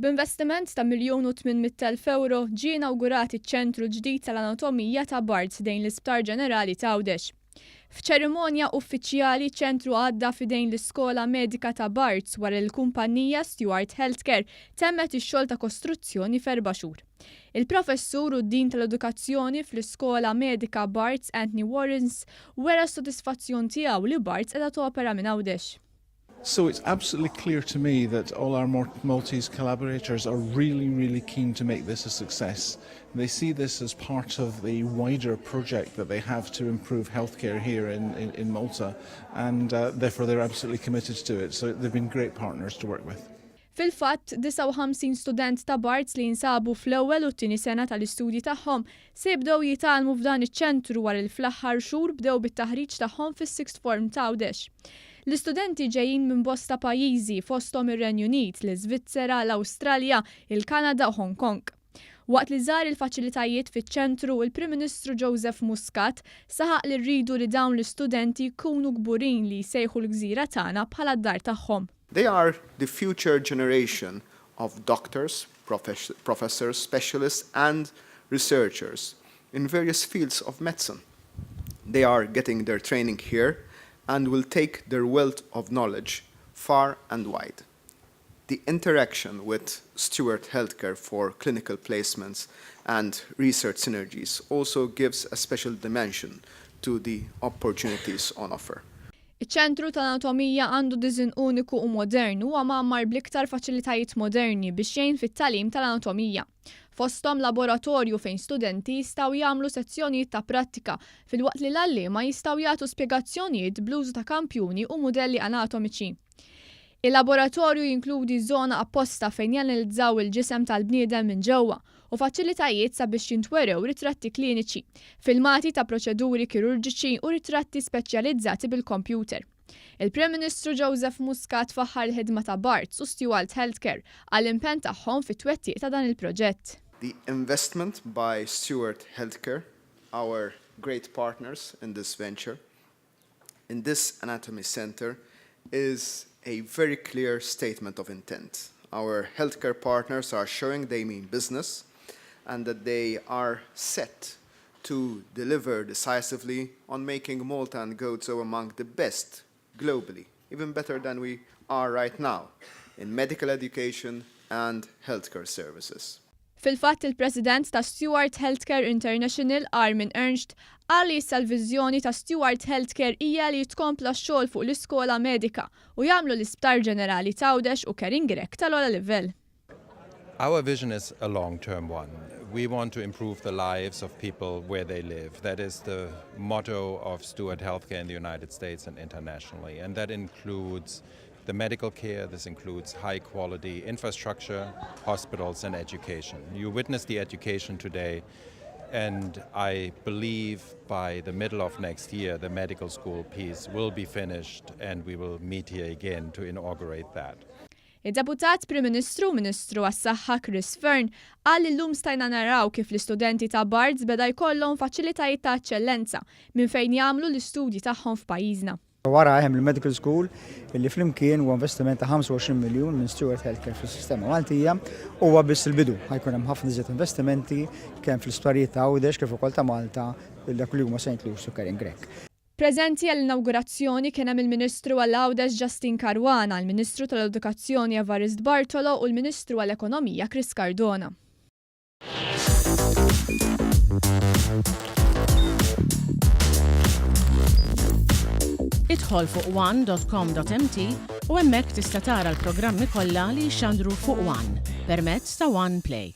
B'investiment ta' €1,800,000 ġie inawgurat iċ-Ċentru ġdid tal-Anatomija ta' Barts ħdejn l-Isptar Ġenerali ta' Għawdex. F'ċerimonja uffiċjali ċentru għadda f'idejn l-Iskola Medika ta' Barts wara l-kumpanija Steward Health Care temmet ix-xogħol ta' kostruzzjoni f'4 xhur. Il-professur u d-din tal-edukazzjoni fl-Iskola Medika Barts Anthony Warrens wera s-sodisfazzjon tiegħu li Barts qiegħda topera minn Għawdex. So it's absolutely clear to me that all our Maltese collaborators are really keen to make this a success. They see this as part of the wider project that they have to improve healthcare here in Malta, and therefore they're absolutely committed to it. So they've been great partners to work with. Fil-fatt, 59 student ta' Barts li jinsabu fl-ewwel u t-tieni sena tal-istudji tagħhom se jibdew jitgħallmu f'dan iċ-ċentru wara li fl-aħħar xhur bdew bit-taħriġ tagħhom fis-Sixth Form ta' Għawdex. L-istudenti ġejjin minn bosta pajjiżi fosthom ir-Renju Unit, l-Iżvizzera, l-Awstralja, il-Kanada u Hong Kong. Waqt li żar il-faċilitajiet fiċ-ċentru, il-Prim Ministru Joseph Muscat saħaq li rridu li dawn l-istudenti jkunu kburin li jsejħu l-gżira tagħna bħala d-dar tagħhom. They are the future generation of doctors, professors, specialists and researchers in various fields of medicine. They are getting their training here and will take their wealth of knowledge far and wide. The interaction with Steward Health Care for clinical placements and research synergies also gives a special dimension to the opportunities on offer. Iċ-Ċentru tal-Anatomija għandu diżin uniku u modern u għamammar bl-iktar faċilitajiet moderni biex jgħin fit-tagħlim tal-anatomija. Fosthom laboratorju fejn studenti jistgħu jagħmlu sezzjonijiet ta' prattika filwaqt li l-għalliema jistgħu jagħtu spjegazzjonijiet bl-użu ta' kampjuni u mudelli anatomiċi. Il-laboratorju jinkludi żona apposta fejn janalizzaw il-ġisem tal-bniedem minn ġewwa u faċilitajiet sabiex jintwerew ritratti kliniċi, filmati ta' proċeduri kirurġiċi u ritratti speċjalizzati bil-kompjuter. Il-Prim Ministru Joseph Muscat faħħar il-ħidma ta' Barts u Steward Health Care għall-impenn tagħhom fit-twettiq ta' dan il-proġett. The investment by Steward Health Care, our great partners in this venture, in this anatomy center, is a very clear statement of intent. Our healthcare partners are showing they mean business and that they are set to deliver decisively on making Malta and Għawdxija among the best globally, even better than we are right now, in medical education and healthcare services. Fil-fatt il-President ta' Steward Health Care International, Armin Ernst, qal li issa l-viżjoni ta' Steward Health Care hija li tkompla x-xogħol fuq l-iskola medika u jagħmlu l-Isptar Ġenerali ta' Għawdex u caring grek tal-ogħla livell. Our vision is a long-term one. We want to improve the lives of people where they live. That is the motto of Steward Health Care in the United States and internationally. And that includes the medical care, this includes high-quality infrastructure, hospitals and education. You witnessed the education today, and I believe by the middle of next year the medical school piece will be finished and we will meet here again to inaugurate that. Il-Deputat Prim Ministru Ministru għas-Saħħa Chris Fern qal li llum stajna naraw kif l-istudenti ta' Barts beda jkollhom faċilitajiet ta' eċċellenza minn fejn jagħmlu l-istudji tagħhom f'pajjiżna. Wara hemm il-Medical School illi flimkien huwa investiment ta' 25 miljun minn Steward Health Care fis-sistema Maltija huwa biss il-bidu. Ħajkun hemm ħafna iżjed investimenti kemm fl-isptarijiet ta' Għawdex kif ukoll ta' Malta dak li huma St. Louis u caring grek. Preżenti għall-inawgurazzjoni kien hemm il-Ministru għall-Għawdex Justin Caruana, il-Ministru tal-Edukazzjoni Evarist Bartolo u l-Ministru għall-Ekonomija Chris Cardona. Idħol fuq one.com.mt u hemmhekk tista' tara l-programmi kollha li jxandru fuq One permezz ta' One Play.